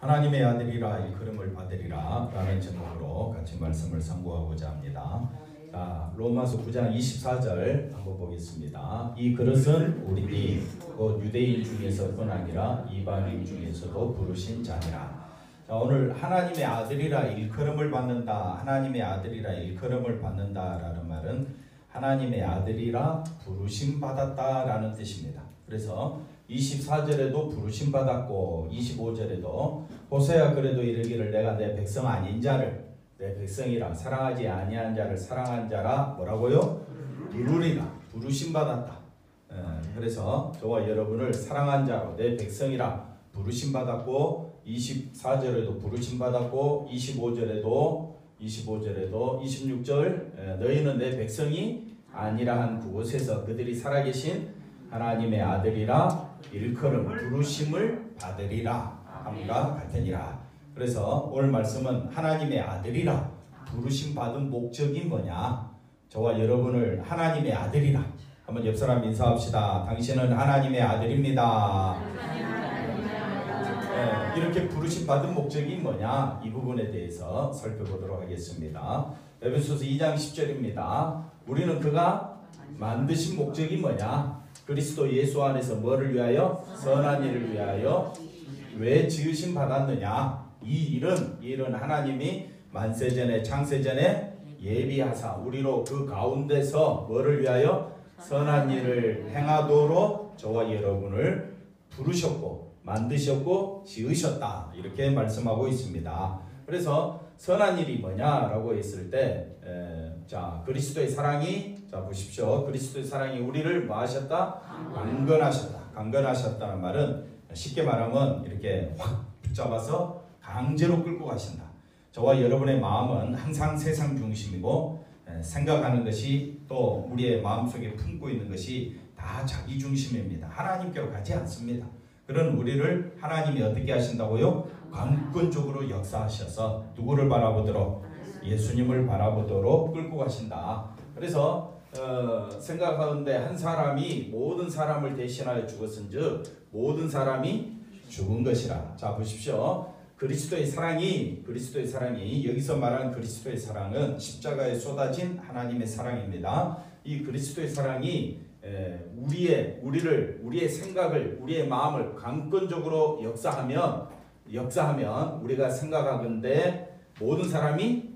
하나님의 아들이라 일컬음을 받으리라 라는 제목으로 같이 말씀을 상고하고자 합니다. 자, 로마서 9장 24절 한번 보겠습니다. 이 그릇은 우리니 곧 유대인 중에서뿐 아니라 이방인 중에서도 부르신 자니라. 자, 오늘 하나님의 아들이라 일컬음을 받는다, 하나님의 아들이라 일컬음을 받는다라는 말은 하나님의 아들이라 부르심 받았다라는 뜻입니다. 그래서 24절에도 부르심 받았고 25절에도 호세아 그래도 이르기를 내가 내 백성 아닌 자를 내 백성이라 사랑하지 아니한 자를 사랑한 자라 뭐라고요? 부르리라. 부르심 받았다. 그래서 저와 여러분을 사랑한 자로 내 백성이라 부르심 받았고 24절에도 부르심 받았고 25절에도 26절 너희는 내 백성이 아니라 한 그곳에서 그들이 살아계신 하나님의 아들이라 일컬음 부르심을 받으리라 함과 같으니라. 그래서 오늘 말씀은 하나님의 아들이라 부르심 받은 목적이 뭐냐? 저와 여러분을 하나님의 아들이라 한번 옆 사람 인사합시다. 당신은 하나님의 아들입니다. 이렇게 부르심 받은 목적이 뭐냐? 이 부분에 대해서 살펴보도록 하겠습니다. 에베소서 2장 10절입니다. 우리는 그가 만드신 목적이 뭐냐? 그리스도 예수 안에서 뭐를 위하여? 선한 일을 위하여. 왜 지으심 받았느냐? 이 일은 하나님이 만세전에 창세전에 예비하사 우리로 그 가운데서 뭐를 위하여? 선한 일을 행하도록 저와 여러분을 부르셨고 만드셨고 지으셨다, 이렇게 말씀하고 있습니다. 그래서 선한 일이 뭐냐라고 했을 때 자, 그리스도의 사랑이, 자 보십시오. 그리스도의 사랑이 우리를 뭐 하셨다? 강건하셨다. 강건하셨다는 말은 쉽게 말하면 이렇게 확 붙잡아서 강제로 끌고 가신다. 저와 여러분의 마음은 항상 세상 중심이고 생각하는 것이 또 우리의 마음속에 품고 있는 것이 다 자기 중심입니다. 하나님께로 가지 않습니다. 그런 우리를 하나님이 어떻게 하신다고요? 강권적으로 역사하셔서 누구를 바라보도록? 예수님을 바라보도록 끌고 가신다. 그래서 생각하는데 한 사람이 모든 사람을 대신하여 죽었은즉 모든 사람이 죽은 것이라. 자 보십시오. 그리스도의 사랑이 여기서 말하는 그리스도의 사랑은 십자가에 쏟아진 하나님의 사랑입니다. 이 그리스도의 사랑이 우리의 생각을, 우리의 마음을 강권적으로 역사하면 우리가 생각하건대 모든 사람이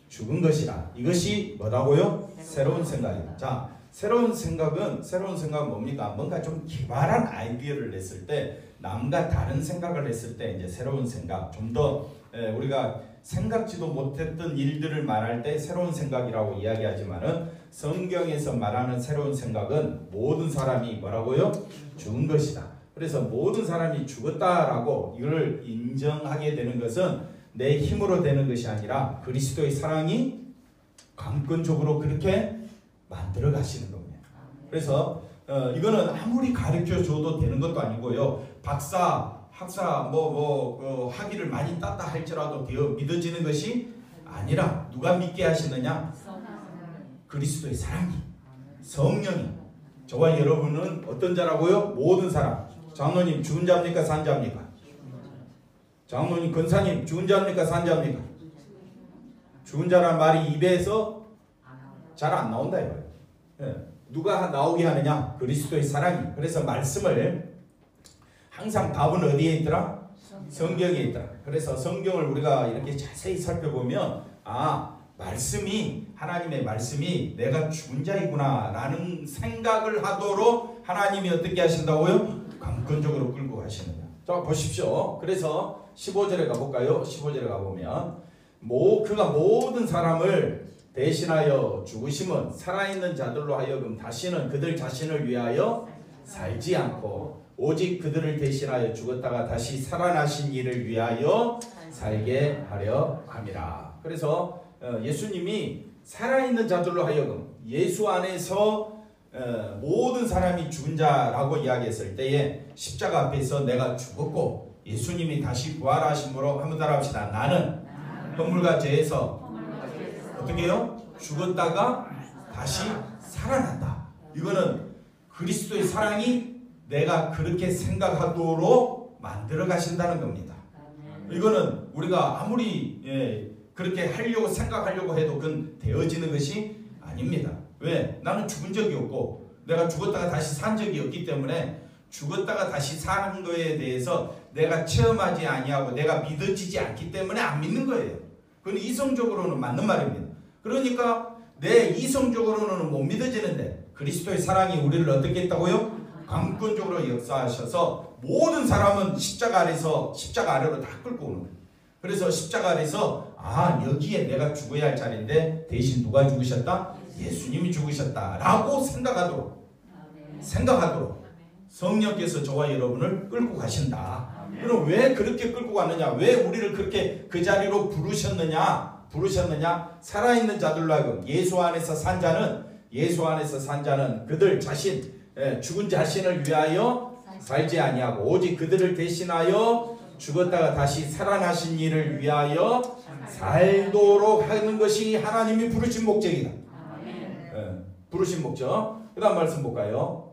죽은 것이라. 이것이 뭐라고요? 새로운 생각이다. 자, 새로운 생각은 뭡니까? 뭔가 좀 기발한 아이디어를 냈을 때, 남과 다른 생각을 했을 때 이제 새로운 생각, 좀 더 우리가 생각지도 못했던 일들을 말할 때 새로운 생각이라고 이야기하지만은 성경에서 말하는 새로운 생각은 모든 사람이 뭐라고요? 죽은 것이다. 그래서 모든 사람이 죽었다라고 이걸 인정하게 되는 것은 내 힘으로 되는 것이 아니라 그리스도의 사랑이 강권적으로 그렇게 만들어 가시는 겁니다. 그래서 이거는 아무리 가르쳐 줘도 되는 것도 아니고요. 박사, 학사 학위를 많이 땄다 할지라도 되어 믿어지는 것이 아니라 누가 믿게 하시느냐? 그리스도의 사랑이, 성령이. 저와 여러분은 어떤 자라고요? 모든 사람. 장로님 죽은 자입니까? 산 자입니까? 장로님, 권사님 죽은 자입니까? 산 자입니까? 죽은 자란 말이 입에서 잘 안 나온다 이거예요. 누가 나오게 하느냐? 그리스도의 사랑이. 그래서 말씀을 항상 답은 어디에 있더라? 성경에 있더라. 그래서 성경을 우리가 이렇게 자세히 살펴보면 하나님의 말씀이 내가 죽은 자이구나 라는 생각을 하도록 하나님이 어떻게 하신다고요? 강권적으로 끌고 가시는 거예요. 자 보십시오. 그래서 15절에 가볼까요? 15절에 가보면 그가 모든 사람을 대신하여 죽으심은 살아있는 자들로 하여금 다시는 그들 자신을 위하여 살지 않고 오직 그들을 대신하여 죽었다가 다시 살아나신 이를 위하여 살게 하려 함이라. 그래서 예수님이 살아있는 자들로 하여금 예수 안에서 모든 사람이 죽은 자라고 이야기했을 때에 십자가 앞에서 내가 죽었고 예수님이 다시 부활하심으로 한번 따라합시다. 나는 허물과 죄에서 어떻게 해요? 죽었다가 다시 살아난다. 이거는 그리스도의 사랑이 내가 그렇게 생각하도록 만들어 가신다는 겁니다. 이거는 우리가 아무리 그렇게 하려고 생각하려고 해도 그건 되어지는 것이 아닙니다. 왜? 나는 죽은 적이 없고 내가 죽었다가 다시 산 적이 없기 때문에 죽었다가 다시 사는 거에 대해서 내가 체험하지 아니하고 내가 믿어지지 않기 때문에 안 믿는 거예요. 그건 이성적으로는 맞는 말입니다. 그러니까 내 이성적으로는 못 믿어지는데 그리스도의 사랑이 우리를 어떻게 했다고요? 강권적으로 역사하셔서 모든 사람은 십자가 아래로 다 끌고 오는 거예요. 그래서 십자가 아래서 여기에 내가 죽어야 할 자리인데 대신 누가 죽으셨다? 예수님이 죽으셨다라고 생각하도록 성령께서 저와 여러분을 끌고 가신다. 그럼 왜 그렇게 끌고 갔느냐? 왜 우리를 그렇게 그 자리로 부르셨느냐? 살아있는 자들로 하여금 예수 안에서 산 자는 그들 자신 죽은 자신을 위하여 살지 아니하고 오직 그들을 대신하여 죽었다가 다시 살아나신 이를 위하여 살도록 하는 것이 하나님이 부르신 목적이다. 부르신 목적. 그 다음 말씀 볼까요?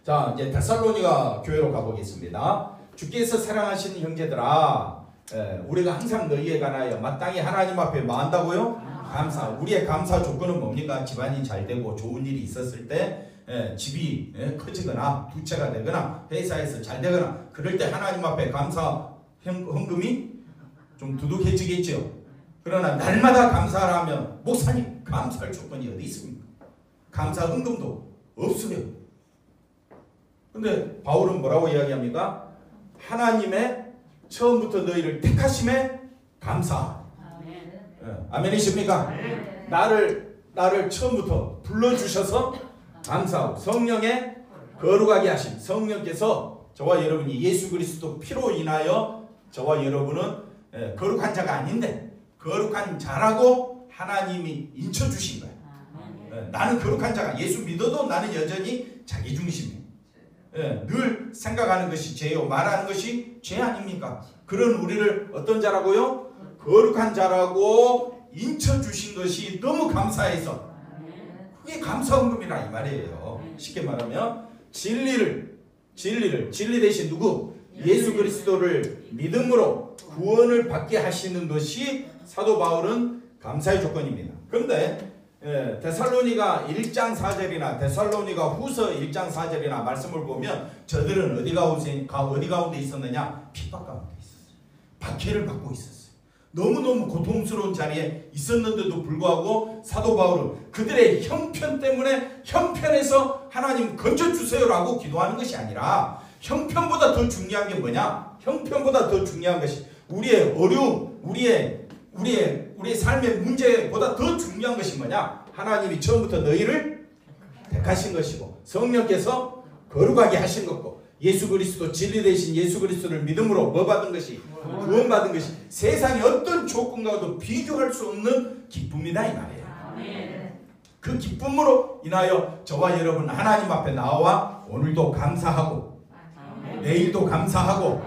자, 이제 데살로니가 교회로 가보겠습니다. 주께서 사랑하신 형제들아, 우리가 항상 너희에 관하여 마땅히 하나님 앞에 뭐 한다고요? 감사. 우리의 감사 조건은 뭡니까? 집안이 잘 되고 좋은 일이 있었을 때 집이 커지거나 두 채가 되거나 회사에서 잘 되거나 그럴 때 하나님 앞에 감사 헌금이 좀 두둑해지겠죠. 그러나 날마다 감사를 하면 목사님 감사할 조건이 어디 있습니까? 감사 헌금도 없어요. 근데 바울은 뭐라고 이야기합니까? 하나님의 처음부터 너희를 택하심에 감사. 아멘이십니까? 나를 처음부터 불러주셔서 감사하고 성령의 거룩하게 하심. 성령께서 저와 여러분이 예수 그리스도 피로 인하여 저와 여러분은 거룩한 자가 아닌데 거룩한 자라고 하나님이 인쳐주신 거예요. 나는 거룩한 자가 예수 믿어도 나는 여전히 자기 중심이에요. 늘 생각하는 것이 죄요 말하는 것이 죄 아닙니까? 그런 우리를 어떤 자라고요? 거룩한 자라고 인쳐주신 것이 너무 감사해서 그게 감사헌금이라 이 말이에요. 쉽게 말하면 진리 대신 누구? 예수 그리스도를 믿음으로 구원을 받게 하시는 것이 사도 바울은 감사의 조건입니다. 그런데 데살로니가 1장 4절이나 데살로니가 후서 1장 4절이나 말씀을 보면 저들은 어디 가운데 있었느냐? 핍박 가운데 있었어요. 박해를 받고 있었어요. 너무너무 고통스러운 자리에 있었는데도 불구하고 사도 바울은 그들의 형편 때문에 형편에서 하나님 건져주세요라고 기도하는 것이 아니라 형편보다 더 중요한 게 뭐냐? 형편보다 더 중요한 것이 우리의 어려움, 우리의 삶의 문제보다 더 중요한 것이 뭐냐? 하나님이 처음부터 너희를 택하신 것이고 성령께서 거룩하게 하신 것고 예수 그리스도 진리 되신 예수 그리스도를 믿음으로 뭐 받은 것이? 구원받은 것이 세상의 어떤 조건과도 비교할 수 없는 기쁨이다 이 말이에요. 그 기쁨으로 인하여 저와 여러분 하나님 앞에 나와 오늘도 감사하고 내일도 감사하고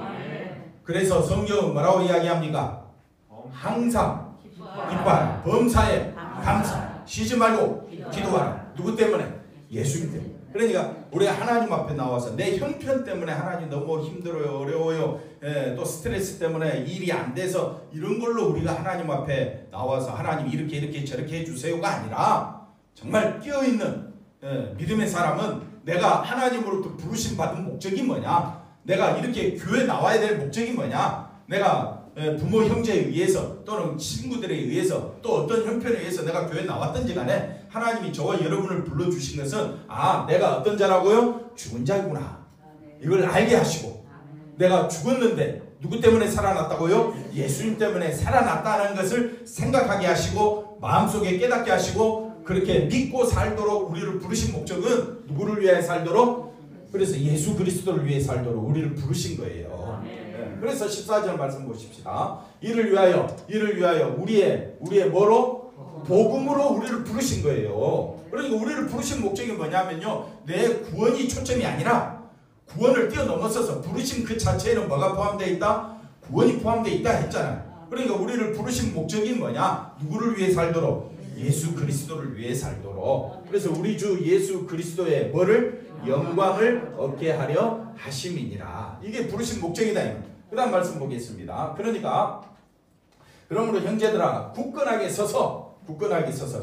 그래서 성경은 뭐라고 이야기합니까? 항상 기뻐하라. 범사에 감사. 쉬지 말고 기도하라. 누구 때문에? 예수님 때문에. 그러니까 우리가 하나님 앞에 나와서 내 형편 때문에 하나님 너무 힘들어요. 어려워요. 또 스트레스 때문에 일이 안 돼서 이런 걸로 우리가 하나님 앞에 나와서 하나님 이렇게 저렇게 해주세요가 아니라 정말 깨어있는 믿음의 사람은 내가 하나님으로부터 부르심 받은 목적이 뭐냐? 내가 이렇게 교회 나와야 될 목적이 뭐냐? 내가 부모 형제에 의해서 또는 친구들에 의해서 또 어떤 형편에 의해서 내가 교회에 나왔든지 간에 하나님이 저와 여러분을 불러주신 것은 내가 어떤 자라고요? 죽은 자구나. 이걸 알게 하시고 내가 죽었는데 누구 때문에 살아났다고요? 예수님 때문에 살아났다는 것을 생각하게 하시고 마음속에 깨닫게 하시고 그렇게 믿고 살도록 우리를 부르신 목적은 누구를 위해 살도록? 그래서 예수 그리스도를 위해 살도록 우리를 부르신 거예요. 그래서 14절 말씀 보십시다. 이를 위하여 우리의 뭐로? 복음으로 우리를 부르신 거예요. 그러니까 우리를 부르신 목적이 뭐냐면요. 내 구원이 초점이 아니라 구원을 뛰어넘어서서 부르신 그 자체에는 뭐가 포함되어 있다? 구원이 포함되어 있다 했잖아요. 그러니까 우리를 부르신 목적이 뭐냐? 누구를 위해 살도록? 예수 그리스도를 위해 살도록. 그래서 우리 주 예수 그리스도의 뭐를? 영광을 얻게 하려 하심이니라. 이게 부르신 목적이다. 그 다음 말씀 보겠습니다. 그러니까 그러므로 형제들아 굳건하게 서서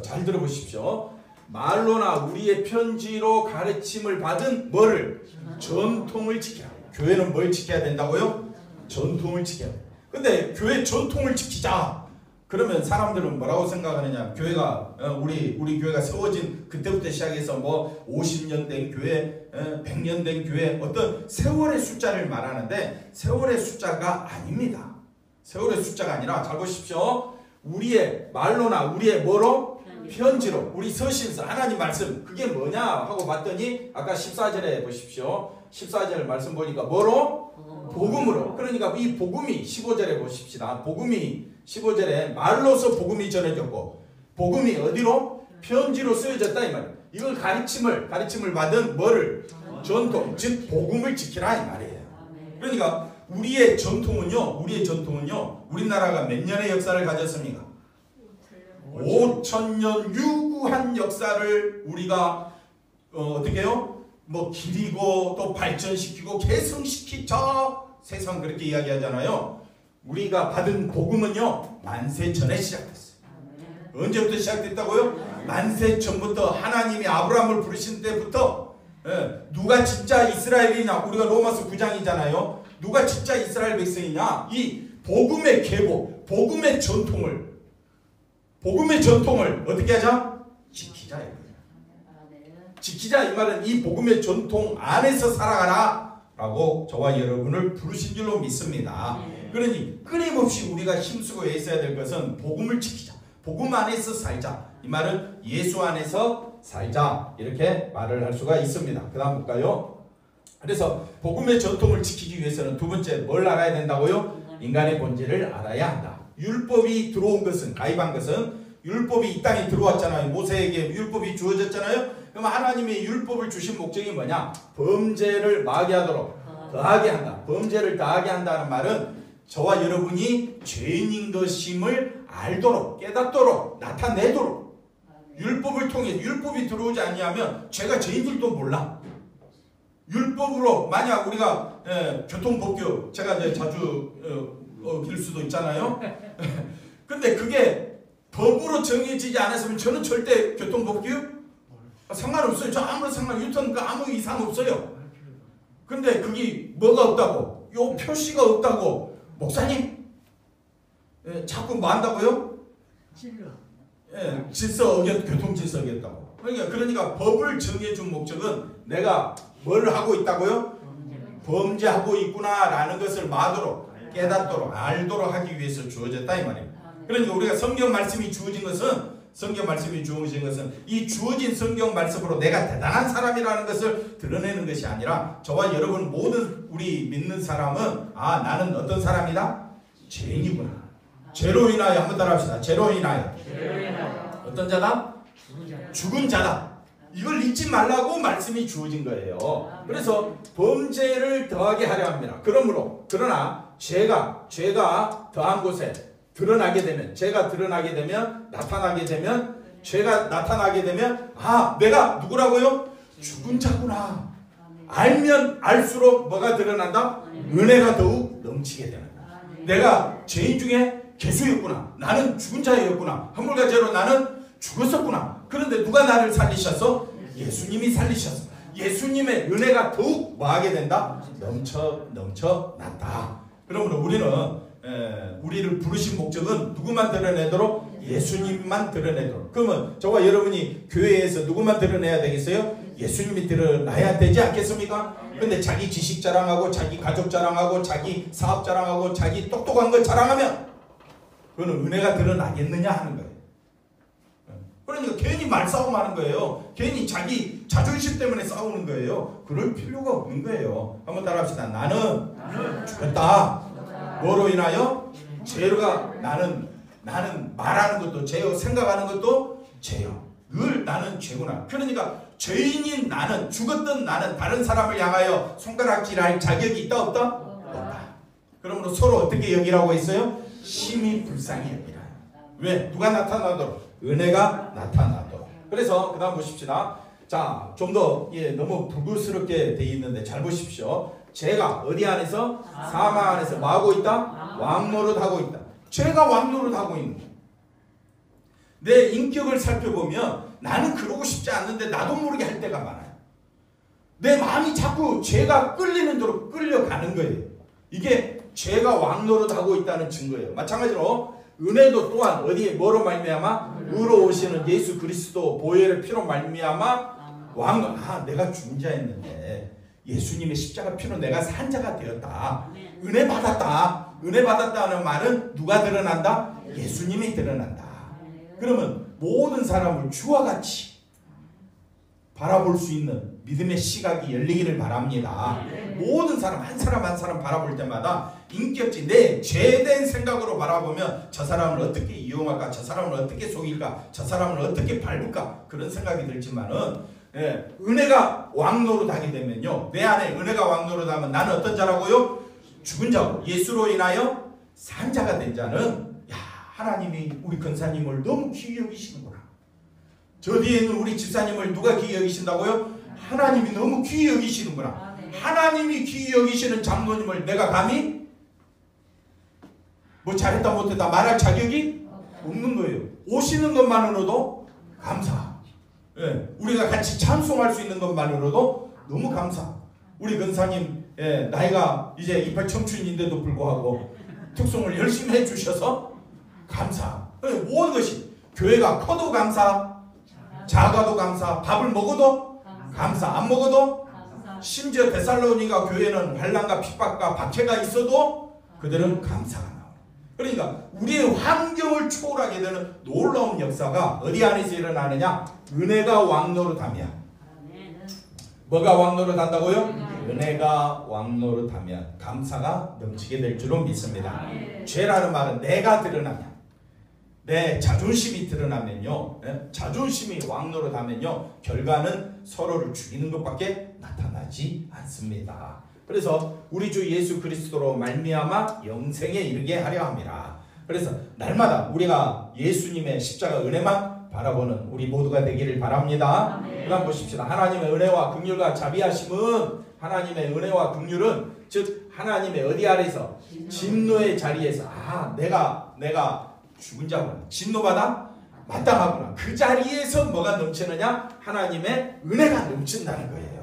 잘 들어보십시오. 말로나 우리의 편지로 가르침을 받은 뭐를? 전통을 지켜라. 교회는 뭘 지켜야 된다고요? 전통을 지켜야 돼. 근데 교회 전통을 지키자. 그러면 사람들은 뭐라고 생각하느냐? 교회가 우리 교회가 세워진 그때부터 시작해서 뭐 50년 된 교회, 100년 된 교회, 어떤 세월의 숫자를 말하는데 세월의 숫자가 아닙니다. 세월의 숫자가 아니라 잘 보십시오. 우리의 말로나 우리의 뭐로? 편지로. 우리 서신서 하나님 말씀 그게 뭐냐 하고 봤더니 아까 14절에 보십시오. 14절 말씀 보니까 뭐로? 복음으로. 그러니까 이 복음이 15절에 보십시다. 복음이 15절에 말로서 복음이 전해졌고 복음이 어디로? 편지로 쓰여졌다 이 말이에요. 이걸 가르침을 받은 뭐를? 전통, 즉 복음을 지키라 이 말이에요. 그러니까 우리의 전통은요 우리나라가 몇 년의 역사를 가졌습니까? 5,000년 유구한 역사를 우리가 어떻게 해요? 뭐 기리고 또 발전시키고 개성시키자 세상 그렇게 이야기하잖아요. 우리가 받은 복음은요 만세 전에 시작됐어요. 언제부터 시작됐다고요? 만세 전부터 하나님이 아브라함을 부르신 때부터 누가 진짜 이스라엘이냐? 우리가 로마서 9장이잖아요. 누가 진짜 이스라엘 백성이냐? 이 복음의 계보, 복음의 전통을 어떻게 하자? 지키자. 지키자 이 말은 이 복음의 전통 안에서 살아가라 라고 저와 여러분을 부르신 줄로 믿습니다. 그러니 끊임없이 우리가 힘쓰고 애써야 될 것은 복음을 지키자. 복음 안에서 살자. 이 말은 예수 안에서 살자. 이렇게 말을 할 수가 있습니다. 그 다음 볼까요? 그래서 복음의 전통을 지키기 위해서는 두 번째 뭘 알아야 된다고요? 인간의 본질을 알아야 한다. 율법이 들어온 것은, 가입한 것은 율법이 이 땅에 들어왔잖아요. 모세에게 율법이 주어졌잖아요. 그럼 하나님의 율법을 주신 목적이 뭐냐? 범죄를 마하게 하도록 더하게 한다. 범죄를 더하게 한다는 말은 저와 여러분이 죄인인 것임을 알도록, 깨닫도록, 나타내도록 율법을 통해 율법이 들어오지 아니하면 죄가 죄인들도 몰라. 율법으로 만약 우리가 교통법규 제가 이제 자주 어길 수도 있잖아요. 근데 그게 법으로 정해지지 않았으면 저는 절대 교통법규 상관없어요. 저 아무런 유턴 아무 이상 없어요. 근데 그게 뭐가 없다고? 요 표시가 없다고. 목사님 자꾸 뭐 한다고요? 질서 교통 질서 어겼다고. 그러니까 법을 정해준 목적은 내가 뭘 하고 있다고요? 범죄하고 있구나라는 것을 마도록 깨닫도록 알도록 하기 위해서 주어졌다 이 말이에요. 그러니까 우리가 성경 말씀이 주어진 것은 이 주어진 성경 말씀으로 내가 대단한 사람이라는 것을 드러내는 것이 아니라 저와 여러분 모든 우리 믿는 사람은 나는 어떤 사람이다? 죄인이구나. 죄로 인하여 한번 따라합시다. 죄로 인하여 어떤 자다? 죽은 자다. 이걸 잊지 말라고 말씀이 주어진 거예요. 그래서 범죄를 더하게 하려 합니다. 그러나 죄가 더한 곳에 드러나게 되면, 죄가 드러나게 되면, 나타나게 되면, 죄가 나타나게 되면, 내가 누구라고요? 죽은 자구나. 알면 알수록 뭐가 드러난다? 은혜가 더욱 넘치게 되는 거야. 내가 죄인 중에 개수였구나. 나는 죽은 자였구나. 한물과 죄로 나는 죽었었구나. 그런데 누가 나를 살리셨어? 예수님이 살리셨어. 예수님의 은혜가 더욱 뭐하게 된다? 넘쳐났다. 그러므로 우리를 부르신 목적은 누구만 드러내도록? 예수님만 드러내도록. 그러면 저와 여러분이 교회에서 누구만 드러내야 되겠어요? 예수님이 드러나야 되지 않겠습니까? 근데 자기 지식 자랑하고 자기 가족 자랑하고 자기 사업 자랑하고 자기 똑똑한 걸 자랑하면 그거는 은혜가 드러나겠느냐 하는 거예요. 그러니까 괜히 말싸움하는 거예요. 괜히 자기 자존심 때문에 싸우는 거예요. 그럴 필요가 없는 거예요. 한번 따라합시다. 나는 죽었다. 뭐로 인하여? 죄가 나는 말하는 것도 죄요. 생각하는 것도 죄요. 늘 나는 죄구나. 그러니까 죄인인 나는, 죽었던 나는 다른 사람을 향하여 손가락질할 자격이 있다 없다? 없다. 그러므로 서로 어떻게 여기라고 했어요? 심히 불쌍히 여기라. 왜? 누가 나타나도록? 은혜가 나타나도록. 그래서 그 다음 보십시다. 자, 좀 더 너무 불구스럽게 돼 있는데 잘 보십시오. 죄가 어디 안에서? 사망 안에서 뭐 하고 있다? 왕노릇하고 있다. 죄가 왕노릇하고 있는 거예요. 내 인격을 살펴보면 나는 그러고 싶지 않는데 나도 모르게 할 때가 많아요. 내 마음이 자꾸 죄가 끌리는 대로 끌려가는 거예요. 이게 죄가 왕노릇하고 있다는 증거예요. 마찬가지로 은혜도 또한 어디에 뭐로 말미암아? 의로 오시는 예수 그리스도 보혈의 피로 말미암아 내가 죽은 자였는데 예수님의 십자가 피로 내가 산 자가 되었다. 은혜 받았다. 은혜 받았다는 말은 누가 드러난다? 예수님이 드러난다. 그러면 모든 사람을 주와 같이 바라볼 수 있는 믿음의 시각이 열리기를 바랍니다. 모든 사람 한 사람 바라볼 때마다 인격지 내 죄된 생각으로 바라보면 저 사람을 어떻게 이용할까, 저 사람을 어떻게 속일까, 저 사람을 어떻게 밟을까 그런 생각이 들지만은 은혜가 왕노릇하게 되면요, 내 안에 은혜가 왕노릇하면 나는 어떤 자라고요? 죽은 자고 예수로 인하여 산 자가 된 자는 하나님이 우리 권사님을 너무 귀히 여기시는구나. 저 뒤에 있는 우리 집사님을 누가 귀히 여기신다고요? 하나님이 너무 귀히 여기시는구나. 하나님이 귀히 여기시는 장로님을 내가 감히 뭐 잘했다 못했다 말할 자격이 없는 거예요. 오시는 것만으로도 감사. 우리가 같이 찬송할 수 있는 것만으로도 너무 감사. 우리 권사님 나이가 이제 이팔 청춘인데도 불구하고 특송을 열심히 해주셔서 감사. 모든 것이 교회가 커도 감사, 작아도 감사, 밥을 먹어도 감사, 안 먹어도 심지어 데살로니가 교회는 환난과 핍박과 박해가 있어도 그들은 감사가 나와요. 그러니까 우리의 환경을 초월하게 되는 놀라운 역사가 어디 안에서 일어나느냐? 은혜가 왕노릇하면. 뭐가 왕노릇한다고요? 은혜가 왕노릇하면 감사가 넘치게 될 줄로 믿습니다. 죄라는 말은 내가 드러나면, 내 자존심이 드러나면요, 자존심이 왕노릇하면요, 결과는 서로를 죽이는 것밖에 나타나지 않습니다. 그래서 우리 주 예수 그리스도로 말미암아 영생에 이르게 하려 합니다. 그래서 날마다 우리가 예수님의 십자가 은혜만 바라보는 우리 모두가 되기를 바랍니다. 그다음 보십시다. 하나님의 은혜와 긍휼과 자비하심은, 하나님의 은혜와 긍휼은 즉 하나님의 어디 아래서? 진노의 자리에서 내가 죽은 자구나, 진노받아 마땅하구나, 그 자리에서 뭐가 넘치느냐? 하나님의 은혜가 넘친다는 거예요.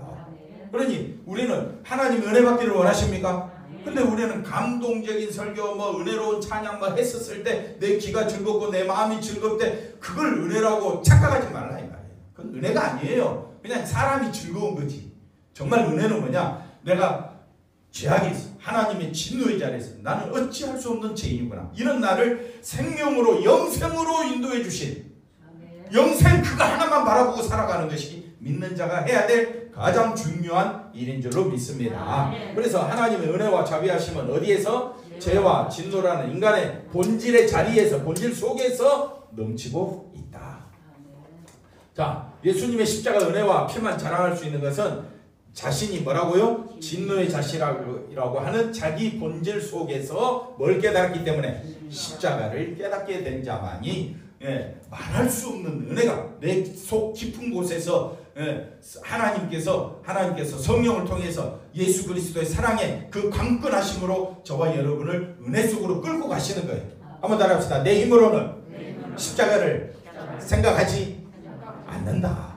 그러니 우리는 하나님 은혜 받기를 원하십니까? 근데 우리는 감동적인 설교, 은혜로운 찬양 했었을 때 내 귀가 즐겁고 내 마음이 즐겁대, 그걸 은혜라고 착각하지 말라 이 말이에요. 그건 은혜가 아니에요. 그냥 사람이 즐거운 거지. 정말 은혜는 뭐냐? 내가 죄악에 있어, 하나님의 진노의 자리에서 나는 어찌할 수 없는 죄인이구나, 이런 나를 생명으로 영생으로 인도해 주신, 영생 그거 하나만 바라보고 살아가는 것이 믿는 자가 해야 될 가장 중요한 일인 줄로 믿습니다. 그래서 하나님의 은혜와 자비하심은 어디에서? 죄와 진노라는 인간의 본질의 자리에서, 본질 속에서 넘치고 있다. 자, 예수님의 십자가 은혜와 피만 자랑할 수 있는 것은 자신이 뭐라고요? 진노의 자식이라고 하는 자기 본질 속에서 뭘 깨달았기 때문에, 십자가를 깨닫게 된 자만이 말할 수 없는 은혜가 내 속 깊은 곳에서 하나님께서 성령을 통해서 예수 그리스도의 사랑의 그 강건하심으로 저와 여러분을 은혜 속으로 끌고 가시는 거예요. 한번 따라합시다. 내 힘으로는 십자가를 생각하지 않는다.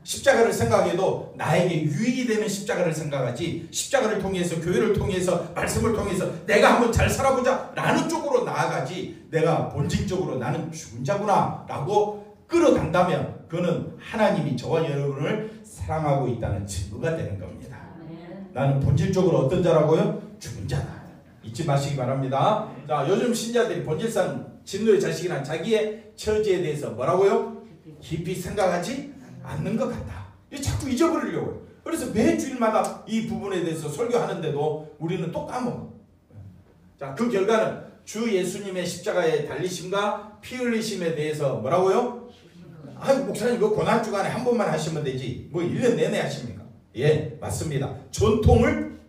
십자가를 생각해도 나에게 유익이 되는 십자가를 생각하지, 십자가를 통해서, 교회를 통해서, 말씀을 통해서 내가 한번 잘 살아보자 라는 쪽으로 나아가지, 내가 본질적으로 나는 죽은 자구나 라고 끌어간다면 그는 하나님이 저와 여러분을 사랑하고 있다는 증거가 되는 겁니다. 나는 본질적으로 어떤 자라고요? 죽은 자다. 잊지 마시기 바랍니다. 자, 요즘 신자들이 본질상 진노의 자식이란 자기의 처지에 대해서 뭐라고요? 깊이 생각하지 않는 것 같다. 자꾸 잊어버리려고 해요. 그래서 매 주일마다 이 부분에 대해서 설교하는데도 우리는 또 까먹어. 자, 그 결과는 주 예수님의 십자가의 달리심과 피 흘리심에 대해서 뭐라고요? 목사님 그 고난주간에 한 번만 하시면 되지, 1년 내내 하십니까? 예, 맞습니다. 전통을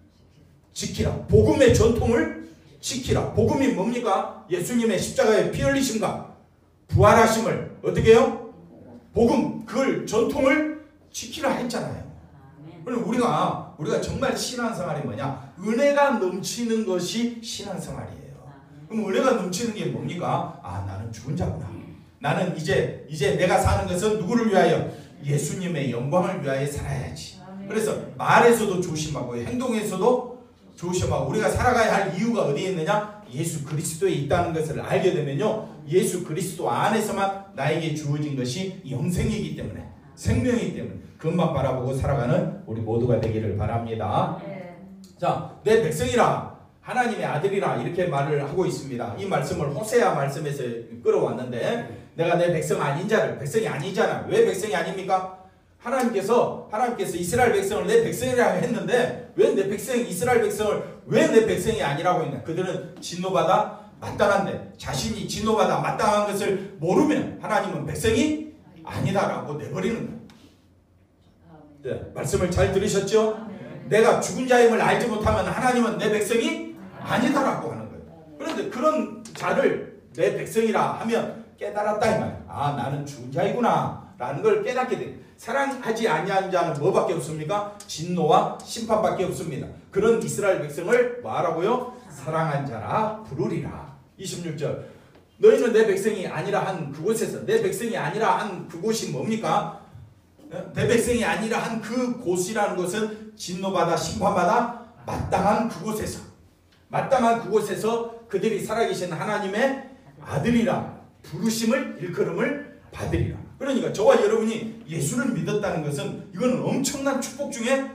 지키라. 복음의 전통을 지키라. 복음이 뭡니까? 예수님의 십자가의 피 흘리심과 부활하심을 어떻게 해요? 복음, 그걸 전통을 지키라 했잖아요. 그럼 우리가 정말 신앙생활이 뭐냐? 은혜가 넘치는 것이 신앙생활이에요. 그럼 은혜가 넘치는 게 뭡니까? 아, 나는 죽은 자구나. 나는 이제 내가 사는 것은 누구를 위하여? 예수님의 영광을 위하여 살아야지. 그래서 말에서도 조심하고 행동에서도 조심하고 우리가 살아가야 할 이유가 어디에 있느냐? 예수 그리스도에 있다는 것을 알게 되면요, 예수 그리스도 안에서만 나에게 주어진 것이 영생이기 때문에, 생명이기 때문에 그것만 바라보고 살아가는 우리 모두가 되기를 바랍니다. 자, 내 백성이라, 하나님의 아들이라 이렇게 말을 하고 있습니다. 이 말씀을 호세아 말씀에서 끌어왔는데, 내가 내 백성 아닌 자를, 백성이 아니잖아. 왜 백성이 아닙니까? 하나님께서 이스라엘 백성을 내 백성이라고 했는데 왜 내 백성, 이스라엘 백성을 왜 내 백성이 아니라고 했냐? 그들은 진노받아 마땅한데, 자신이 진노받아 마땅한 것을 모르면 하나님은 백성이 아니다라고 내버리는 거예요. 네, 말씀을 잘 들으셨죠? 내가 죽은 자임을 알지 못하면 하나님은 내 백성이 아니다라고 하는 거예요. 그런데 그런 자를 내 백성이라 하면 깨달았다 이 말이에요. 아, 나는 죽은 자이구나 라는 걸 깨닫게 돼요. 사랑하지 아니한 자는 뭐밖에 없습니까? 진노와 심판밖에 없습니다. 그런 이스라엘 백성을 뭐하라고요? 사랑한 자라 부르리라. 26절, 너희는 내 백성이 아니라 한 그곳에서, 내 백성이 아니라 한 그곳이 뭡니까? 내 백성이 아니라 한 그곳이라는 것은 진노받아 심판받아 마땅한 그곳에서, 마땅한 그곳에서 그들이 살아계신 하나님의 아들이라 부르심을, 일컬음을 받으리라. 그러니까 저와 여러분이 예수를 믿었다는 것은 이거는 엄청난 축복 중에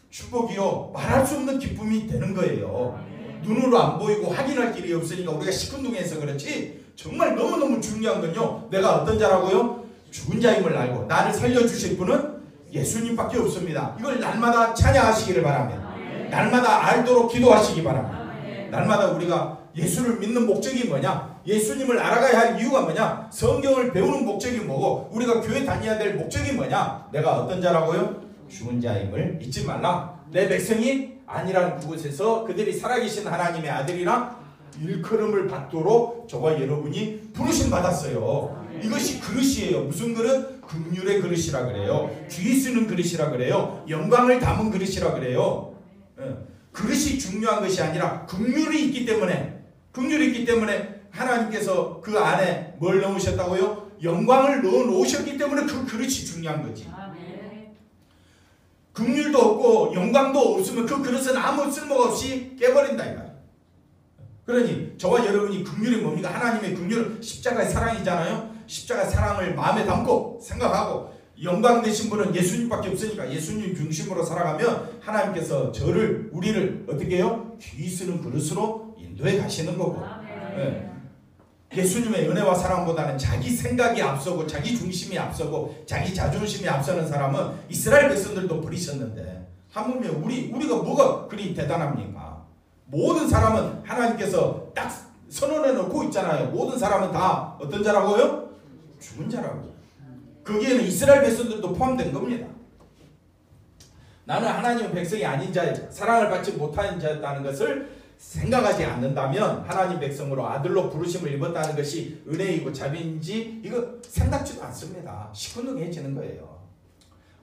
축복이요, 말할 수 없는 기쁨이 되는 거예요. 눈으로 안 보이고 확인할 길이 없으니까 우리가 시큰둥해서 그렇지, 정말 너무너무 중요한 건요, 내가 어떤 자라고요? 죽은 자임을 알고 나를 살려주실 분은 예수님밖에 없습니다. 이걸 날마다 찬양하시기를 바랍니다. 날마다 알도록 기도하시기 바랍니다. 날마다 우리가 예수를 믿는 목적이 뭐냐? 예수님을 알아가야 할 이유가 뭐냐? 성경을 배우는 목적이 뭐고, 우리가 교회 다녀야 될 목적이 뭐냐? 내가 어떤 자라고요? 죽은 자임을 잊지 말라. 내 백성이 아니라는 그곳에서 그들이 살아계신 하나님의 아들이라 일컬음을 받도록 저와 여러분이 부르심 받았어요. 이것이 그릇이에요. 무슨 그릇? 긍휼의 그릇이라 그래요. 귀 쓰는 그릇이라 그래요. 영광을 담은 그릇이라 그래요. 그릇이 중요한 것이 아니라 긍휼이 있기 때문에 하나님께서 그 안에 뭘 넣으셨다고요? 영광을 넣어 놓으셨기 때문에 그 그릇이 중요한 거지. 긍휼도 없고 영광도 없으면 그 그릇은 아무 쓸모가 없이 깨버린다 이 말이야. 그러니 저와 여러분이 긍휼이 뭡니까? 하나님의 긍휼은 십자가의 사랑이잖아요. 십자가의 사랑을 마음에 담고 생각하고, 영광 되신 분은 예수님밖에 없으니까 예수님 중심으로 살아가면 하나님께서 우리를 어떻게 해요? 귀 쓰는 그릇으로 인도해 가시는 거고. 네. 예수님의 은혜와 사랑보다는 자기 생각이 앞서고 자기 중심이 앞서고 자기 자존심이 앞서는 사람은 이스라엘 백성들도 버리셨는데, 하물며 우리가 뭐가 그리 대단합니까? 모든 사람은 하나님께서 딱 선언해 놓고 있잖아요. 모든 사람은 다 어떤 자라고요? 죽은 자라고. 거기에는 이스라엘 백성들도 포함된 겁니다. 나는 하나님의 백성이 아닌 자, 사랑을 받지 못하는 자였다는 것을 생각하지 않는다면, 하나님 백성으로 아들로 부르심을 입었다는 것이 은혜이고 자비인지 이거 생각지도 않습니다. 시큰둥해지는 거예요.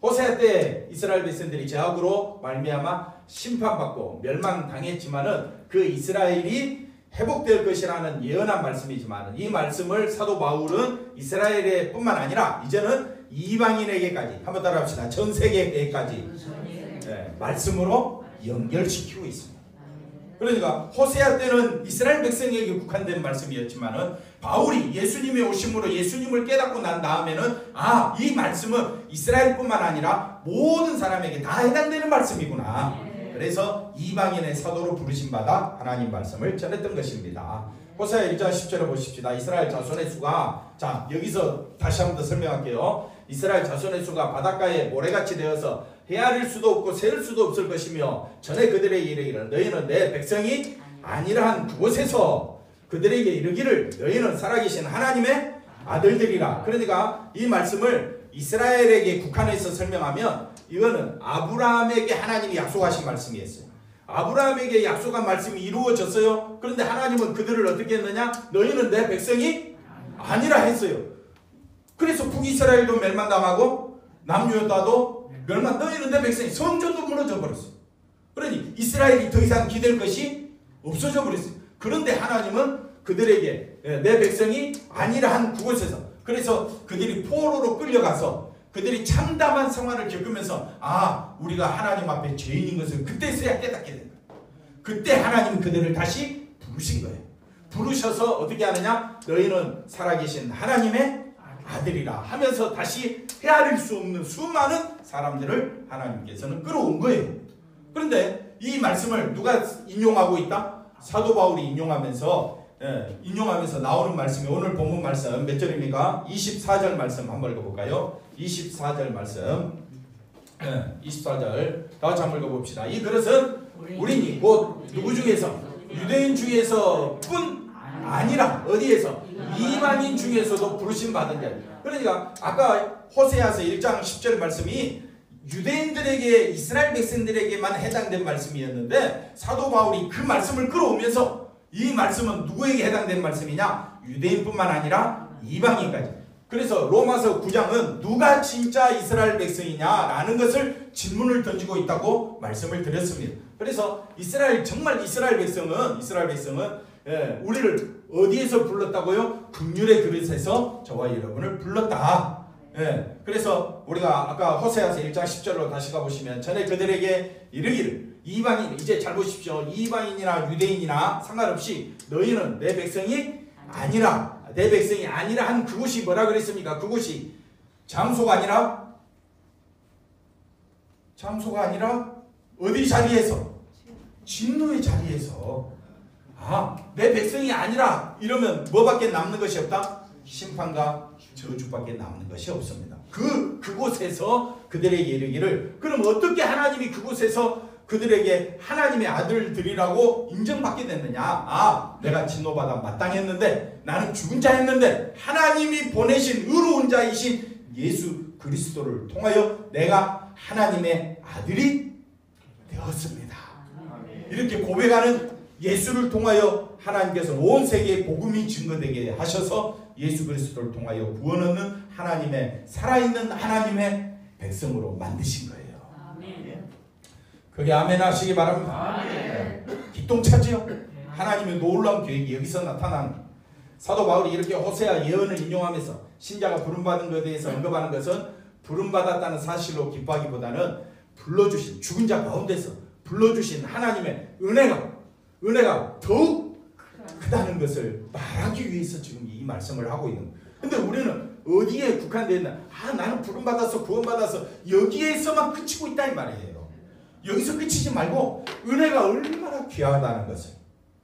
호세아 때 이스라엘 백성들이 제약으로 말미암아 심판받고 멸망당했지만은 그 이스라엘이 회복될 것이라는 예언한 말씀이지만, 이 말씀을 사도 바울은 이스라엘에 뿐만 아니라 이제는 이방인에게까지, 한번 따라합시다. 전 세계에까지 말씀으로 연결시키고 있습니다. 그러니까 호세아 때는 이스라엘 백성에게 국한된 말씀이었지만은 바울이 예수님의 오심으로 예수님을 깨닫고 난 다음에는 이 말씀은 이스라엘뿐만 아니라 모든 사람에게 다 해당되는 말씀이구나. 그래서 이방인의 사도로 부르심받아 하나님 말씀을 전했던 것입니다. 호세아 1장 10절을 보십시다. 이스라엘 자손의 수가, 자 여기서 다시 한 번 더 설명할게요. 이스라엘 자손의 수가 바닷가에 모래같이 되어서 헤아릴 수도 없고 세울 수도 없을 것이며, 전에 그들에게 이르기를 너희는 내 백성이 아니라 한 그곳에서 그들에게 이르기를 너희는 살아계신 하나님의 아들들이라. 그러니까 이 말씀을 이스라엘에게 국한해서 설명하면 이거는 아브라함에게 하나님이 약속하신 말씀이었어요. 아브라함에게 약속한 말씀이 이루어졌어요. 그런데 하나님은 그들을 어떻게 했느냐? 너희는 내 백성이 아니라 했어요. 그래서 북이스라엘도 멸망당하고 남유다도 멸망, 너희는 내 백성이, 성전도 무너져 버렸어요. 그러니 이스라엘이 더 이상 기댈 것이 없어져 버렸어요. 그런데 하나님은 그들에게 내 백성이 아니라 한 그곳에서, 그래서 그들이 포로로 끌려가서 그들이 참담한 생활을 겪으면서 우리가 하나님 앞에 죄인인 것을 그때서야 깨닫게 된 거예요. 그때 하나님은 그들을 다시 부르신 거예요. 부르셔서 어떻게 하느냐? 너희는 살아계신 하나님의 아들이라 하면서 다시 헤아릴 수 없는 수많은 사람들을 하나님께서는 끌어온 거예요. 그런데 이 말씀을 누가 인용하고 있다? 사도 바울이 인용하면서 나오는 말씀이 오늘 본문 말씀 몇 절입니까? 24절 말씀 한번 읽어볼까요? 24절 말씀 24절 다 같이 한번 읽어봅시다. 이 그릇은 우리니 곧 누구 중에서? 유대인 중에서 뿐 아니라 어디에서? 이방인 중에서도 부르심 받은 자. 그러니까 아까 호세아서 1장 10절 말씀이 유대인들에게, 이스라엘 백성들에게만 해당된 말씀이었는데 사도 바울이 그 말씀을 끌어오면서 이 말씀은 누구에게 해당된 말씀이냐? 유대인뿐만 아니라 이방인까지. 그래서 로마서 9장은 누가 진짜 이스라엘 백성이냐라는 것을 질문을 던지고 있다고 말씀을 드렸습니다. 그래서 정말 이스라엘 백성은 우리를 어디에서 불렀다고요? 긍휼의 그릇에서 저와 여러분을 불렀다. 그래서 우리가 아까 호세아서 1장 10절로 다시 가보시면 전에 그들에게 이르기를, 이방인, 이제 잘 보십시오. 이방인이나 유대인이나 상관없이 너희는 내 백성이 아니라 한 그곳이 뭐라 그랬습니까? 그곳이 장소가 아니라 어디 자리에서? 진노의 자리에서. 내 백성이 아니라 이러면 뭐밖에 남는 것이 없다? 심판과 저주밖에 남는 것이 없습니다. 그곳에서 그들에게 이르기를, 그럼 어떻게 하나님이 그곳에서 그들에게 하나님의 아들들이라고 인정받게 됐느냐? 내가 진노받아 마땅했는데, 나는 죽은 자였는데 하나님이 보내신 의로운 자이신 예수 그리스도를 통하여 내가 하나님의 아들이 되었습니다. 이렇게 고백하는 예수를 통하여 하나님께서 온 세계에 복음이 증거되게 하셔서 예수 그리스도를 통하여 구원 얻는 하나님의, 살아있는 하나님의 백성으로 만드신 거예요. 그게 아멘 하시기 바랍니다. 기똥차지요. 하나님의 놀라운 계획이 여기서 나타나는. 사도 바울이 이렇게 호세아 예언을 인용하면서 신자가 부름받은 것에 대해서 언급하는 것은 부름받았다는 사실로 기뻐하기보다는 불러주신, 죽은 자 가운데서 불러주신 하나님의 은혜가 더욱 크다는 것을 말하기 위해서 지금 이 말씀을 하고 있는 거예요. 근데 우리는 어디에 국한되어 있나? 나는 부름받아서 구원받아서 여기에서만 그치고 있다 이 말이에요. 여기서 그치지 말고 은혜가 얼마나 귀하다는 것을,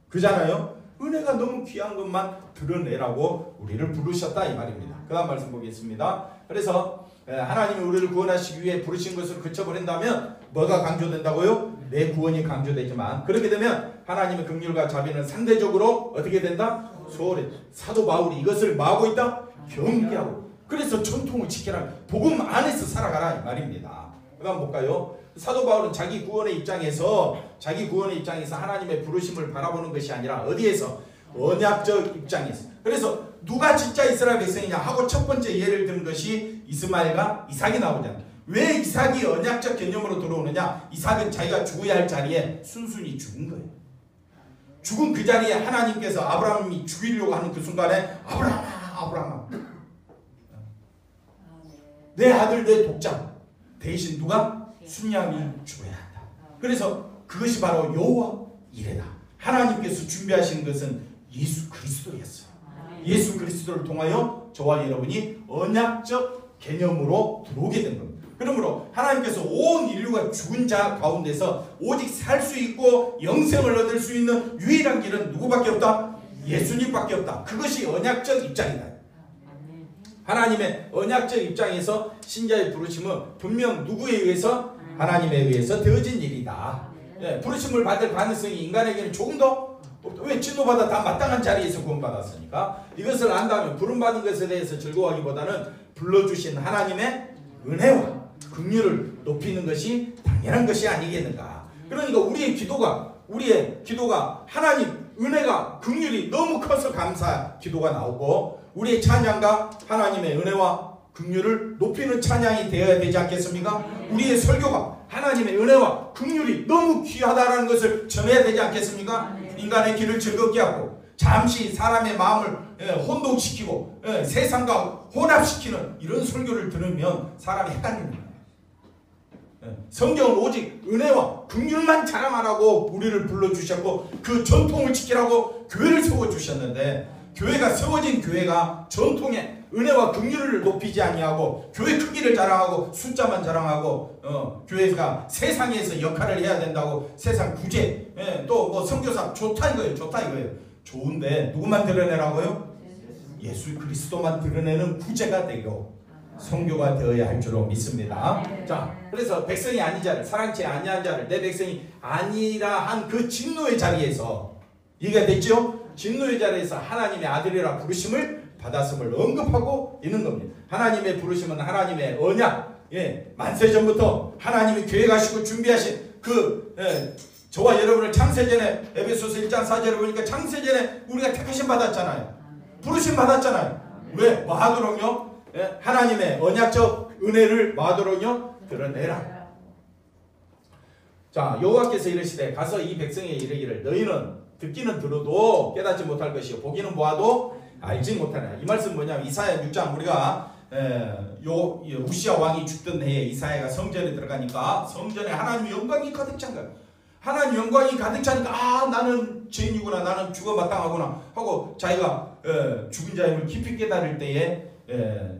그잖아요. 은혜가 너무 귀한 것만 드러내라고 우리를 부르셨다 이 말입니다. 그 다음 말씀 보겠습니다. 그래서 하나님이 우리를 구원하시기 위해 부르신 것을 그쳐버린다면 뭐가 강조된다고요? 내 구원이 강조되지만, 그렇게 되면 하나님의 긍휼과 자비는 상대적으로 어떻게 된다? 소홀해. 사도 바울이 이것을 뭐하고 있다? 경계하고. 그래서 전통을 지켜라. 복음 안에서 살아가라 이 말입니다. 그 다음 볼까요? 사도 바울은 자기 구원의 입장에서 하나님의 부르심을 바라보는 것이 아니라 어디에서? 언약적 입장에서. 그래서 누가 진짜 이스라엘 백성이냐 하고 첫 번째 예를 든 것이 이스마엘과 이삭이 나오잖아요. 왜 이삭이 언약적 개념으로 들어오느냐? 이삭은 자기가 죽어야 할 자리에 순순히 죽은 거예요. 죽은 그 자리에 하나님께서 아브라함이 죽이려고 하는 그 순간에 아브라함아 내 아들 내 독자 대신 누가? 순양이 죽어야 한다. 그래서 그것이 바로 여호와 이레다. 하나님께서 준비하신 것은 예수 그리스도였어요. 예수 그리스도를 통하여 저와 여러분이 언약적 개념으로 들어오게 된 겁니다. 그러므로 하나님께서 온 인류가 죽은 자 가운데서 오직 살 수 있고 영생을 얻을 수 있는 유일한 길은 누구밖에 없다? 예수님밖에 없다. 그것이 언약적 입장이다. 하나님의 언약적 입장에서 신자의 부르심은 분명 누구에 의해서? 하나님에 의해서 되어진 일이다. 부르심을 받을 가능성이 인간에게는 조금 더, 왜 진노받아 다 마땅한 자리에서 구원받았으니까. 이것을 안다면 부름받은 것에 대해서 즐거워하기보다는 불러주신 하나님의 은혜와 긍휼을 높이는 것이 당연한 것이 아니겠는가. 그러니까 우리의 기도가 하나님 은혜가 긍휼이 너무 커서 감사 기도가 나오고, 우리의 찬양과 하나님의 은혜와 긍휼을 높이는 찬양이 되어야 되지 않겠습니까? 우리의 설교가 하나님의 은혜와 긍휼이 너무 귀하다라는 것을 전해야 되지 않겠습니까? 인간의 길을 즐겁게 하고 잠시 사람의 마음을 혼동시키고 세상과 혼합시키는 이런 설교를 들으면 사람이 헷갈리는 거예요. 성경은 오직 은혜와 긍휼만 자랑하라고 우리를 불러주셨고 그 전통을 지키라고 교회를 세워주셨는데, 교회가 세워진 교회가 전통에 은혜와 긍휼을 높이지 아니하고 교회 크기를 자랑하고 숫자만 자랑하고 교회가 세상에서 역할을 해야 된다고 세상 구제 또 뭐 선교사 좋다 이거예요. 좋다 이거예요. 좋은데 누구만 드러내라고요? 예수 그리스도만 드러내는 구제가 되고 선교가 되어야 할 줄로 믿습니다. 자, 그래서 백성이 아닌 자를, 사랑치 아니한 자를 내 백성이 아니라 한 그 진노의 자리에서 이해가 됐죠? 진노의 자리에서 하나님의 아들이라 부르심을 받았음을 언급하고 있는 겁니다. 하나님의 부르심은 하나님의 언약, 만세전부터 하나님이 계획하시고 준비하신 저와 여러분을 창세전에 에베소서 1장 4절에 보니까 창세전에 우리가 택하심 받았잖아요. 부르심 받았잖아요. 왜? 뭐 하도록요? 하나님의 언약적 은혜를 뭐 하도록요? 드러내라. 자, 여호와께서 이르시되 가서 이 백성에 이르기를 너희는 듣기는 들어도 깨닫지 못할 것이요 보기는 보아도 알지 못하냐. 이 말씀 뭐냐면 이사야 6장 우리가 우시야 왕이 죽던 해에 이사야가 성전에 들어가니까 성전에 하나님의 영광이 가득 찬 거예요. 하나님 영광이 가득 차니까 나는 죄인이구나, 나는 죽어 마땅하구나 하고 자기가 죽은 자의 힘을 깊이 깨달을 때에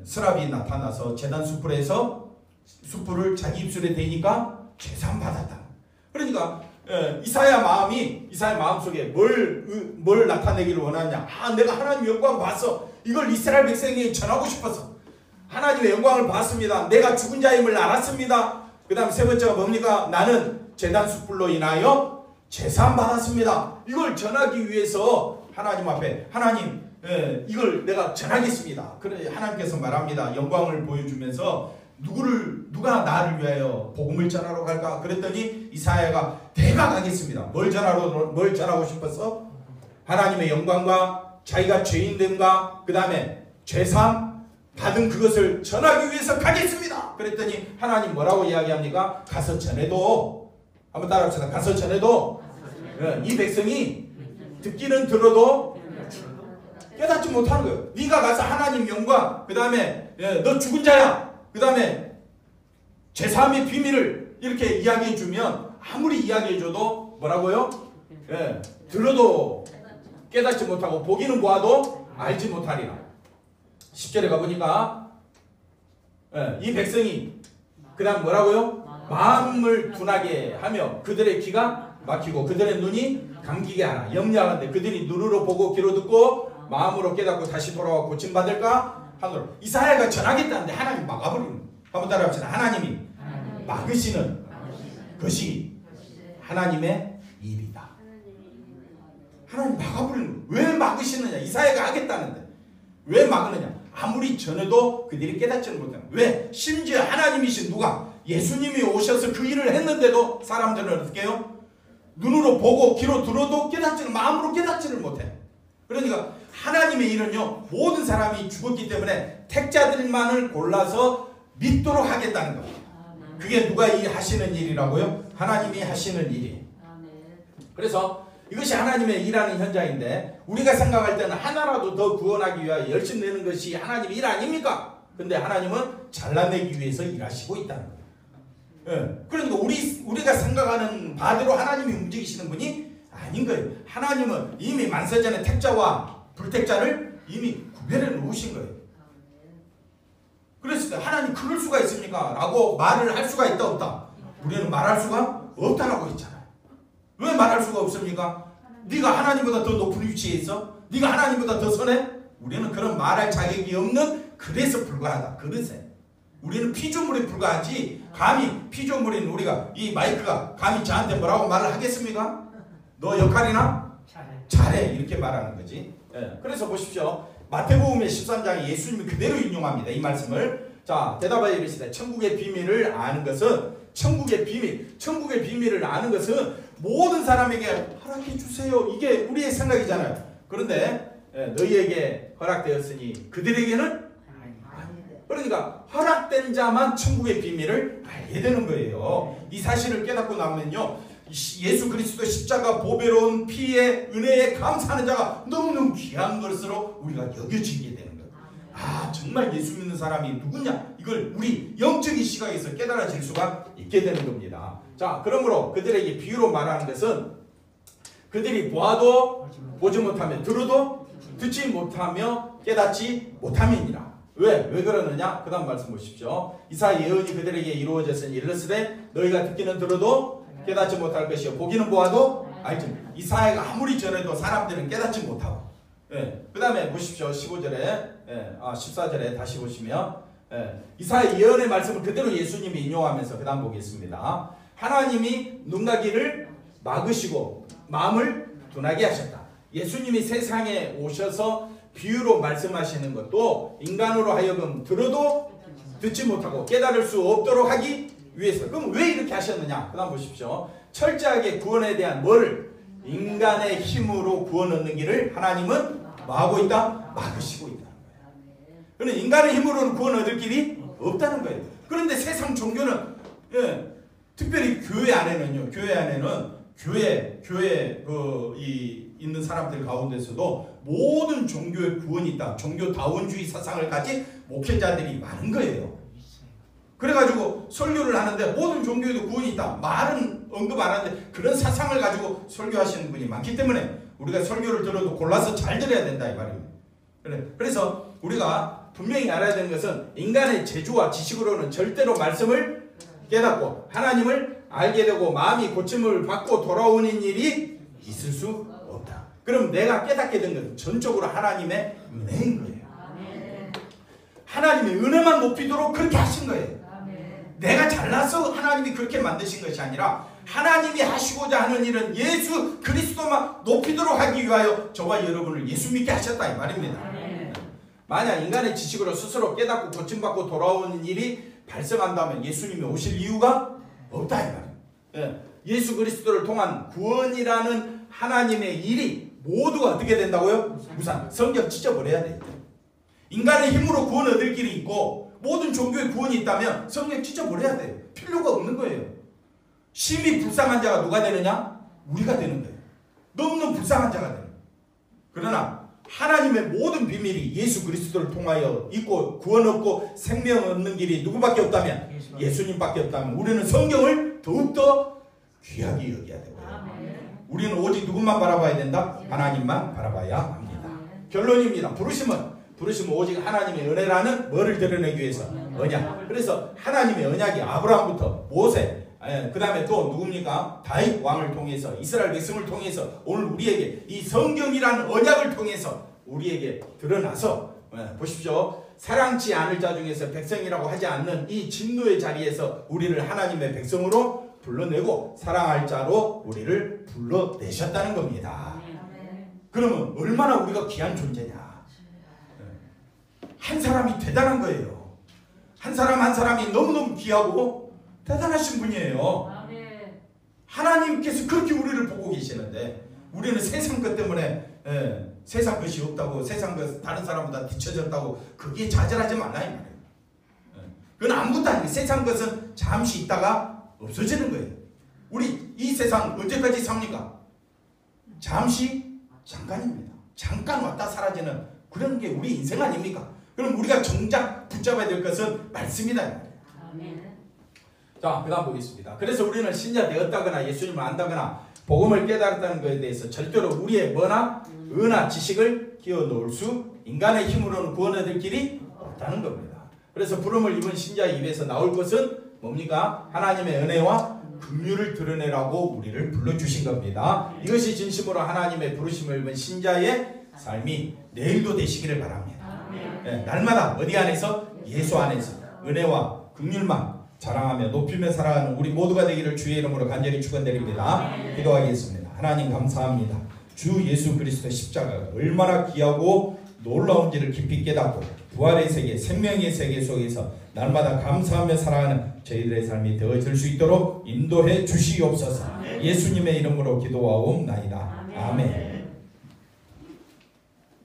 스랍이 나타나서 제단 숯불을 자기 입술에 대니까 죄산 받았다. 그러니까 이사야 마음속에 뭘 나타내기를 원하냐. 내가 하나님 영광 봤어. 이걸 이스라엘 백성에게 전하고 싶어서 하나님의 영광을 봤습니다. 내가 죽은 자임을 알았습니다. 그 다음 세 번째가 뭡니까? 나는 제단 숯불로 인하여 제산 받았습니다. 이걸 전하기 위해서 하나님 앞에 하나님 이걸 내가 전하겠습니다. 그래 하나님께서 말합니다. 영광을 보여주면서 누가 나를 위하여 복음을 전하러 갈까? 그랬더니 이사야가 내가 가겠습니다. 뭘 전하고 싶어서? 하나님의 영광과 자기가 죄인됨과 그 다음에 죄삼 받은 그것을 전하기 위해서 가겠습니다. 그랬더니 하나님 뭐라고 이야기합니까? 가서 전해도, 한번 따라합시다. 가서 전해도 이 백성이 듣기는 들어도 깨닫지 못하는 거예요. 네가 가서 하나님 영광, 그 다음에 너 죽은 자야, 그 다음에 제3의 비밀을 이렇게 이야기해주면 아무리 이야기해줘도 뭐라고요? 들어도 깨닫지 못하고 보기는 보아도 알지 못하리라. 10절에 가보니까 이 백성이 그 다음 뭐라고요? 마음을 둔하게 하며 그들의 귀가 막히고 그들의 눈이 감기게 하나 염려하는데 그들이 눈으로 보고 귀로 듣고 마음으로 깨닫고 다시 돌아와 고침받을까 하노라. 이사야가 전하겠다는데 하나님이 막아버리는 거예요. 한번 따라합시다. 하나님이 막으시는 것이 하나님의 일이다. 하나님 막아버리는 거예요. 왜 막으시느냐? 이사야가 하겠다는데 왜 막으느냐? 아무리 전해도 그들이 깨닫지는 못하는 거예요. 왜? 심지어 하나님이신 누가? 예수님이 오셔서 그 일을 했는데도 사람들은 어떻게 해요? 눈으로 보고 귀로 들어도 마음으로 깨닫지를 못해요. 그러니까 하나님의 일은요, 모든 사람이 죽었기 때문에 택자들만을 골라서 믿도록 하겠다는 거예요. 그게 누가 하시는 일이라고요? 하나님이 하시는 일이에요. 그래서 이것이 하나님의 일하는 현장인데 우리가 생각할 때는 하나라도 더 구원하기 위하여 열심 내는 것이 하나님의 일 아닙니까? 근데 하나님은 잘라내기 위해서 일하시고 있다는 거예요. 그러니까 우리가 생각하는 바대로 하나님이 움직이시는 분이 아닌 거예요. 하나님은 이미 만세전에 택자와 불택자를 이미 구별해 놓으신 거예요. 그랬을 때 하나님 그럴 수가 있습니까? 라고 말을 할 수가 있다 없다? 우리는 말할 수가 없다라고 했잖아요. 왜 말할 수가 없습니까? 네가 하나님보다 더 높은 위치에 있어? 네가 하나님보다 더 선해? 우리는 그런 말할 자격이 없는 그래서 불과하다. 그릇에 우리는 피조물에 불과하지 감히 피조물인 우리가 이 마이크가 감히 저한테 뭐라고 말을 하겠습니까? 너 역할이나? 잘해 이렇게 말하는 거지. 그래서 보십시오. 마태복음의 13장에 예수님이 그대로 인용합니다. 이 말씀을. 자, 대답하여 이르시되 천국의 비밀을 아는 것은 천국의 비밀을 아는 것은 모든 사람에게 허락해 주세요. 이게 우리의 생각이잖아요. 그런데 너희에게 허락되었으니 그들에게는 그러니까 허락된 자만 천국의 비밀을 알게 되는 거예요. 이 사실을 깨닫고 나면요, 예수 그리스도 십자가 보배로운 피의 은혜에 감사하는 자가 너무너무 귀한 것으로 우리가 여겨지게 되는 거예요. 아, 정말 예수 믿는 사람이 누구냐, 이걸 우리 영적인 시각에서 깨달아질 수가 있게 되는 겁니다. 자, 그러므로 그들에게 비유로 말하는 것은 그들이 보아도 보지 못하며 들어도 듣지 못하며 깨닫지 못함이니라. 왜 그러느냐? 그 다음 말씀 보십시오. 이사 예언이 그들에게 이루어졌으니 이르시되 너희가 듣기는 들어도 깨닫지 못할 것이요 보기는 보아도 알지 못할. 이사야가 아무리 전해도 사람들은 깨닫지 못하고. 그 다음에 보십시오. 15절에 14절에 다시 보시면 이사야 예언의 말씀을 그대로 예수님이 인용하면서 그 다음 보겠습니다. 하나님이 눈가기를 막으시고 마음을 둔하게 하셨다. 예수님이 세상에 오셔서 비유로 말씀하시는 것도 인간으로 하여금 들어도 듣지 못하고 깨달을 수 없도록 하기 위해서. 그럼 왜 이렇게 하셨느냐? 그 다음 보십시오. 철저하게 구원에 대한 뭐를? 인간의 힘으로 구원 얻는 길을 하나님은 뭐하고 있다? 막으시고 있다는 거예요. 그러니까 인간의 힘으로는 구원 얻을 길이 없다는 거예요. 그런데 세상 종교는 특별히 교회 안에는 교회 있는 사람들 가운데서도 모든 종교의 구원이 있다. 종교다원주의 사상을 가진 목회자들이 많은 거예요. 그래가지고 설교를 하는데 모든 종교에도 구원이 있다. 말은 언급 안 하는데 그런 사상을 가지고 설교하시는 분이 많기 때문에 우리가 설교를 들어도 골라서 잘 들어야 된다 이 말입니다. 그래서 우리가 분명히 알아야 되는 것은 인간의 재주와 지식으로는 절대로 말씀을 깨닫고 하나님을 알게 되고 마음이 고침을 받고 돌아오는 일이 있을 수 없다. 그럼 내가 깨닫게 된 것은 전적으로 하나님의 은혜인 거예요. 하나님의 은혜만 높이도록 그렇게 하신 거예요. 내가 잘나서 하나님이 그렇게 만드신 것이 아니라 하나님이 하시고자 하는 일은 예수 그리스도만 높이도록 하기 위하여 저와 여러분을 예수 믿게 하셨다 이 말입니다. 만약 인간의 지식으로 스스로 깨닫고 고침받고 돌아오는 일이 발생한다면 예수님이 오실 이유가 없다 이 말이에요. 예수 그리스도를 통한 구원이라는 하나님의 일이 모두가 어떻게 된다고요? 무산. 성경 찢어버려야 돼요. 인간의 힘으로 구원 얻을 길이 있고 모든 종교의 구원이 있다면 성경 찢어버려야 돼요. 필요가 없는 거예요. 심히 불쌍한 자가 누가 되느냐? 우리가 되는 거예요. 너무너무 불쌍한 자가 되는 거예요. 그러나 하나님의 모든 비밀이 예수 그리스도를 통하여 있고 구원 얻고 생명 얻는 길이 누구밖에 없다면 예수님밖에 없다면 우리는 성경을 더욱더 귀하게 여겨야 되고요. 우리는 오직 누구만 바라봐야 된다? 하나님만 바라봐야 합니다. 결론입니다. 부르심은 오직 하나님의 은혜라는 뭐를 드러내기 위해서? 언약. 그래서 하나님의 언약이 아브라함부터 모세, 그 다음에 또 누굽니까? 다윗 왕을 통해서 이스라엘 백성을 통해서 오늘 우리에게 이 성경이라는 언약을 통해서 우리에게 드러나서 보십시오. 사랑치 않을 자 중에서 백성이라고 하지 않는 이 진노의 자리에서 우리를 하나님의 백성으로 불러내고 사랑할 자로 우리를 불러내셨다는 겁니다. 그러면 얼마나 우리가 귀한 존재냐. 한 사람이 대단한 거예요. 한 사람이 너무너무 귀하고 대단하신 분이에요. 하나님께서 그렇게 우리를 보고 계시는데 우리는 세상 것 때문에 세상 것이 없다고 세상 것 다른 사람보다 뒤처졌다고 거기에 좌절하지 말라 이 말이에요. 그건 아무것도 아니에요. 세상 것은 잠시 있다가 없어지는 거예요. 우리 이 세상 언제까지 삽니까? 잠깐입니다. 잠깐 왔다 사라지는 그런 게 우리 인생 아닙니까? 그럼 우리가 정작 붙잡아야 될 것은 말씀이다. 자, 그 다음 보겠습니다. 그래서 우리는 신자 되었다거나 예수님을 안다거나 복음을 깨달았다는 것에 대해서 절대로 우리의 뭐나 의나 지식을 끼워넣을 수 인간의 힘으로는 구원 얻을 길이 없다는 겁니다. 그래서 부름을 입은 신자의 입에서 나올 것은 뭡니까? 하나님의 은혜와 긍휼을 드러내라고 우리를 불러주신 겁니다. 이것이 진심으로 하나님의 부르심을 입은 신자의 삶이 내일도 되시기를 바랍니다. 날마다 어디 안에서? 예수 안에서 은혜와 긍휼만 자랑하며 높이며 살아가는 우리 모두가 되기를 주의 이름으로 간절히 축원드립니다. 기도하겠습니다. 하나님 감사합니다. 주 예수 그리스도 십자가가 얼마나 귀하고 놀라운지를 깊이 깨닫고 부활의 세계, 생명의 세계 속에서 날마다 감사하며 살아가는 저희들의 삶이 되어질 수 있도록 인도해 주시옵소서. 예수님의 이름으로 기도하옵나이다. 아멘.